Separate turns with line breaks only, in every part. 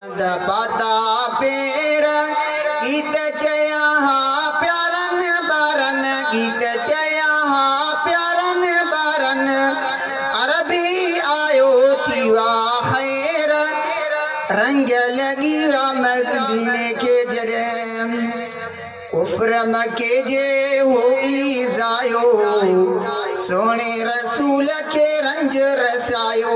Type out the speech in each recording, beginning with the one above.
पाता पेर गीत चया प्यारन बारन गीत चया प्यारन बारन अरबी आयो थीवा खैर रंग लगी मदीने के जॾहिं कुफ्र मके जे हुई ज़ायो सोने रसूल के रंज रसायो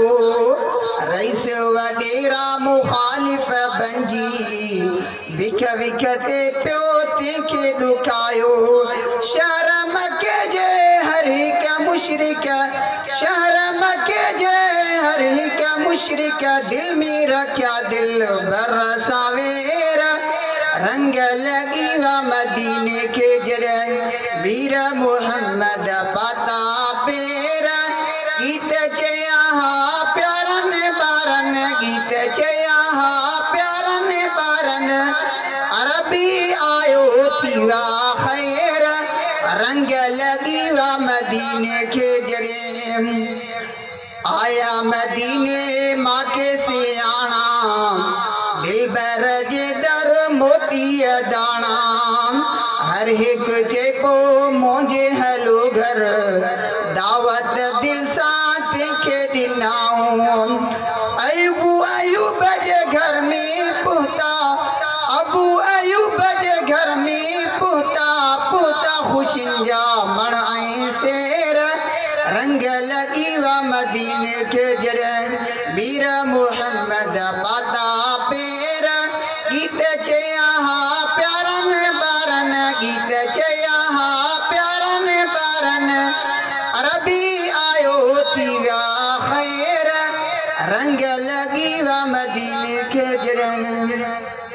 रईस वडेरा मुखालिफ बंजी विख विख ते पियो तंहिंखे ॾुकायो शहर मके जे हर हिक मुशरिक शहर मके जे हर हिक मुशरिक दिल में रखिया दिल बर सावेर रंग लगी मदीने के जॾहिं वीर मुहम्मद पाता पेर गीत चया प्यारन बारन गीत चया प्यारन बारन अरबी आयो थीवा खैर रंग लगी मदीने के जॾहिं आया मदीने मां के सियाणा दिलबर जे दर मोती दाणा हर हिक चेपो मुंहिंजे हलो घर दावत दिल सां तंहिंखे ॾिनाऊं अयूब अयूब जे घर में पहुता अबू अयूब जे घर में पहुता पहुता ख़ुशियुनि जा मण ऐं शेर रंग लगी मदीने के जॾहिं वीर मुहम्मद पाता पेर गीत चया प्यारन बारन गीत चया प्यारन बारन अरबी आयो थीवा खैर रंग लगी मदीने के जॾहिं